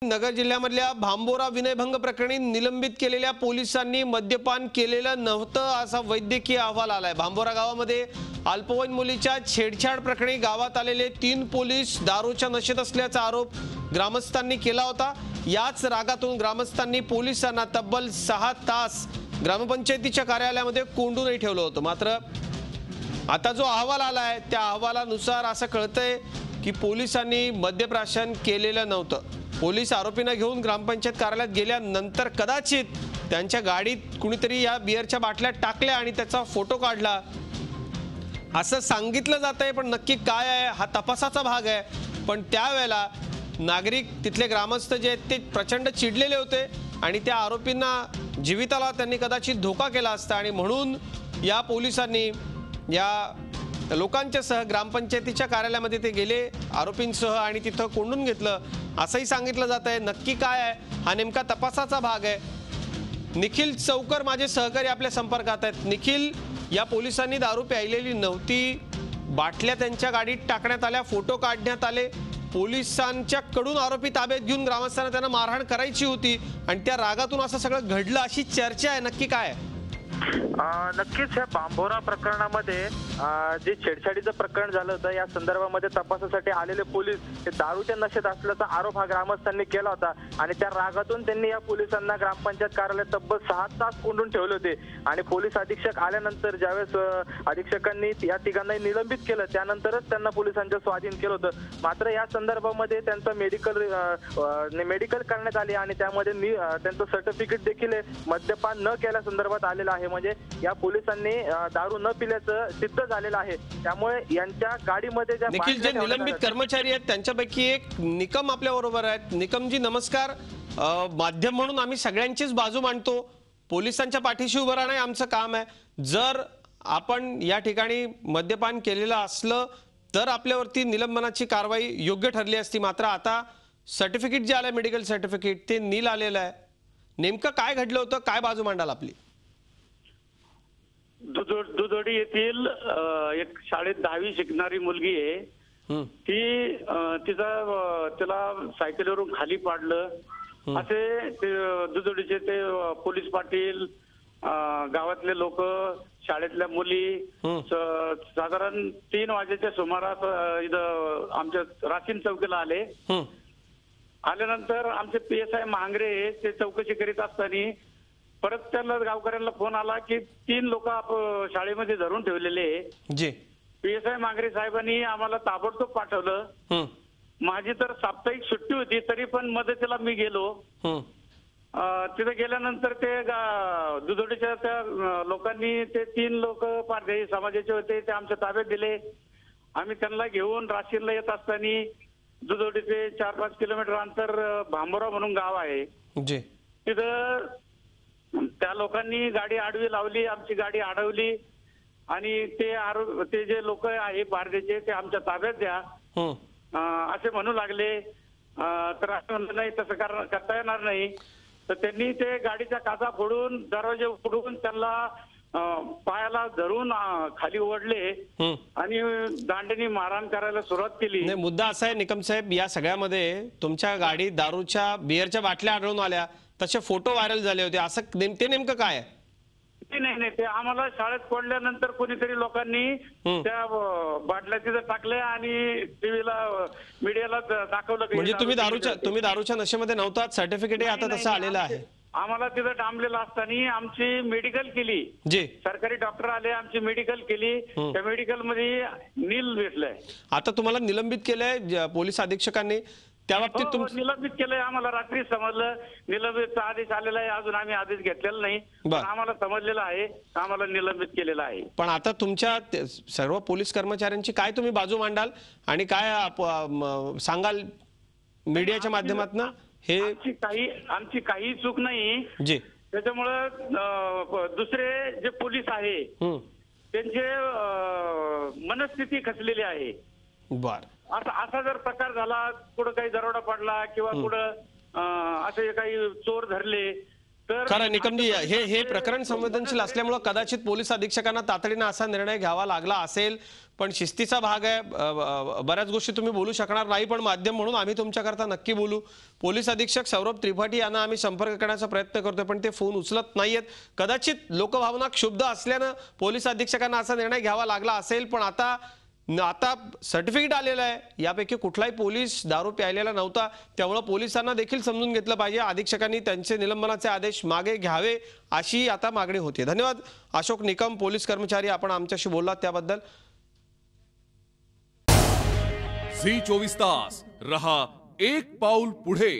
नगर जिल्ह्यामधल्या भांबोरा विनयभंग प्रकरणी निलंबित केलेल्या पोलिसांनी मद्यपान केलेलं नव्हतं असा वैद्यकीय अहवाल आलाय। भांबोरा गावामध्ये अल्पवयीन मुलीच्या छेडछाड प्रकरणी गावात आलेले 3 पोलीस दारूच्या नशेत असल्याचा आरोप ग्रामस्थांनी केला होता। याच रागातून ग्रामस्थांनी पोलिसांना तब्बल 6 तास ग्रामपंचायतीच्या कार्यालयामध्ये कोंडूनही ठेवलं होतं। मात्र आता जो अहवाल आलाय त्या अहवालानुसार असं कळतंय की पोलिसांनी मद्यप्राशन केलेलं नव्हतं। पोलीस आरोपींना घेऊन ग्रामपंचायत कार्यालयात गेल्यानंतर कदाचित त्यांच्या गाडीत कुणीतरी या बिअरच्या बाटल्या टाकल्या आणि त्याचा फोटो काढला असं सांगितलं जातंय। पण नक्की काय आहे हा तपासाचा भाग आहे। पण त्यावेळेला नागरिक तिथले ग्रामस्थ जे आहेत ते प्रचंड चिडलेले होते आणि त्या आरोपींना जीविताला त्यांनी कदाचित धोका केला असता आणि म्हणून या पोलिसांनी या लोकांच्या सह ग्रामपंचायतीच्या कार्यालयामध्ये ते गेले आरोपींसह आणि तिथं कोंडून घेतलं असंही सांगितलं जात आहे। नक्की काय आहे हा नेमका तपासाचा भाग आहे। निखिल चौकर माझे सहकारी आपल्या संपर्कात आहेत। निखिल, या पोलिसांनी दारू प्यायलेली नव्हती, बाटल्या त्यांच्या गाडीत टाकण्यात आल्या, फोटो काढण्यात आले, पोलिसांच्या कडून आरोपी ताब्यात घेऊन ग्रामस्थांना त्यांना मारहाण करायची होती आणि त्या रागातून असं सगळं घडलं अशी चर्चा आहे। नक्की काय आहे? नक्कीच ह्या भांबोरा प्रकरणामध्ये जे छेडछाडीचं प्रकरण झालं होतं या संदर्भामध्ये तपासासाठी आलेले पोलीस हे दारूच्या नशेत असल्याचा आरोप हा ग्रामस्थांनी केला होता आणि त्या रागातून त्यांनी या पोलिसांना ग्रामपंचायत कार्यालयात तब्बल 6 तास कोंडून ठेवले होते। आणि पोलीस अधीक्षक आल्यानंतर ज्यावेळेस अधीक्षकांनी या तिघांनाही निलंबित केलं त्यानंतरच त्यांना पोलिसांच्या स्वाधीन केलं होतं। मात्र या संदर्भामध्ये त्यांचं मेडिकल करण्यात आले आणि त्यामध्ये त्यांचं सर्टिफिकेट देखील मद्यपान न केल्या संदर्भात आलेलं आहे। म्हणजे या पोलिसांनी दारू न पिल्याचं सिद्ध झालेलं आहे। त्यामुळे यांच्या गाडीमध्ये ज्या निखिल जे निलंबित कर्मचारी आहेत त्यांच्यापैकी एक निकम आपल्या बरोबर आहेत। निकमजी नमस्कार। माध्यम म्हणून आम्ही सगळ्यांचीच बाजू मांडतो, पोलिसांच्या पाठीशी उभं राहणं आमचं काम आहे। जर आपण या ठिकाणी मद्यपान केलेलं असलं तर आपल्यावरती निलंबनाची कारवाई योग्य ठरली असती। मात्र आता सर्टिफिकेट जे आलंय मेडिकल सर्टिफिकेट ते नील आलेलं आहे। नेमकं काय घडलं होतं, काय बाजू मांडाल आपली? दुधोडी येथील एक शाळेत 10वी शिकणारी मुलगी आहे। तिला सायकलवरून खाली पाडलं असे दुधोडीचे ते पोलीस पाटील, गावातले लोक, शाळेतल्या मुली साधारण 3 वाजेच्या सुमारास इथं आमच्या राशीन चौकीला आले। आल्यानंतर आमचे PSI महांगरे ते चौकशी करीत असताना परत त्याला गावकऱ्यांना फोन आला की 3 लोक शाळेमध्ये धरून ठेवलेले जी। PSI मांगरे साहेबांनी आम्हाला ताबडतोब पाठवलं। माझी तर साप्ताहिक सुट्टी होती तरी पण मदतीला मी गेलो। तिथे गेल्यानंतर ते दुधोडीच्या त्या लोकांनी ते 3 लोक पारधी समाजाचे होते ते आमच्या ताब्यात दिले। आम्ही त्यांना घेऊन राशीनला येत असताना दुधोडीचे 4-5 किलोमीटर अंतर भांबोरा म्हणून गाव आहे जी, तिथं त्या लोकांनी गाडी आडवी लावली, आमची गाडी अडवली आणि ते जे लोक आहे पारधीचे ते आमच्या ताब्यात द्या असे म्हणू लागले। तर असं म्हणलं नाही, तसं करता येणार नाही। तर त्यांनी ते गाडीच्या काचा फोडून दरवाजे उघडून त्यांना पायाला धरून खाली ओढले आणि दांडीने मारहाण करायला सुरुवात केली। नाही, मुद्दा असा आहे निकम साहेब, या सगळ्यामध्ये तुमच्या गाडीत दारूच्या बिअरच्या बाटल्या आढळून आल्या, तसे फोटो व्हायरल झाले होते, असं ते नेमकं काय आहे? नाही, ते आम्हाला शाळेत पडल्यानंतर कोणीतरी लोकांनी त्या बाटल्या तिथं टाकल्या आणि टीव्हीला मीडियाला दाखवलं। म्हणजे तुम्ही दारूच्या नशेमध्ये नव्हतात, सर्टिफिकेट आता तसं आलेलं आहे। आम्हाला तिथं डांबलेलं असताना आमची मेडिकल केली जी, सरकारी डॉक्टर आले, आमची मेडिकल केली, त्या मेडिकल मध्ये नील भेटलंय। आता तुम्हाला निलंबित केलंय पोलीस अधीक्षकांनी, त्या बाबतीत निलंबित केलंय। आम्हाला रात्री समजलं निलंबितचा आदेश आलेला आहे, अजून आम्ही आदेश घेतलेला नाही, पण आम्हाला समजलेलं आहे आम्हाला निलंबित केलेलं आहे। पण आता तुमच्या सर्व पोलीस कर्मचाऱ्यांची काय तुम्ही बाजू मांडाल आणि काय सांगाल मीडियाच्या माध्यमातून? हे आमची काही चूक नाही जी, त्याच्यामुळे दुसरे जे पोलीस आहे त्यांचे मनस्थिती खचलेली आहे। बर, असा जर प्रकार झाला, कुठं काही दरोडा पडला किंवा कुठं असे काही चोर धरले तर खरं निकमजी, हे प्रकरण संवेदनशील असल्यामुळे कदाचित पोलीस अधीक्षकांना तातडीने असा निर्णय घ्यावा लागला असेल, पण शिस्तीचा भाग आहे. बऱ्याच गोष्टी तुम्ही बोलू शकणार नाही, पण माध्यम म्हणून आम्ही तुमच्याकरता नक्की बोलू. पोलीस अधीक्षक सौरभ त्रिपाठी यांना आम्ही संपर्क करण्याचा प्रयत्न करतोय, पण ते फोन उचलत नाहीयेत. कदाचित लोकभावना क्षुब्ध असल्यानं पोलीस अधीक्षकांना असा निर्णय घ्यावा लागला असेल, पण आता सर्टिफिकेट आलेलं आहे, यापैकी कुठलाही पोलीस दारू प्यायलेला नव्हता. त्यामुळे पोलिसांना देखील समजून घेतलं पाहिजे, अधीक्षकांनी त्यांचे निलंबनाचे आदेश मागे घ्यावे अशी आता मागणी होती. धन्यवाद अशोक निकम, पोलीस कर्मचारी, आपण आमच्याशी बोललात त्याबद्दल. झी 24 तास रहा एक पाऊल पुढे.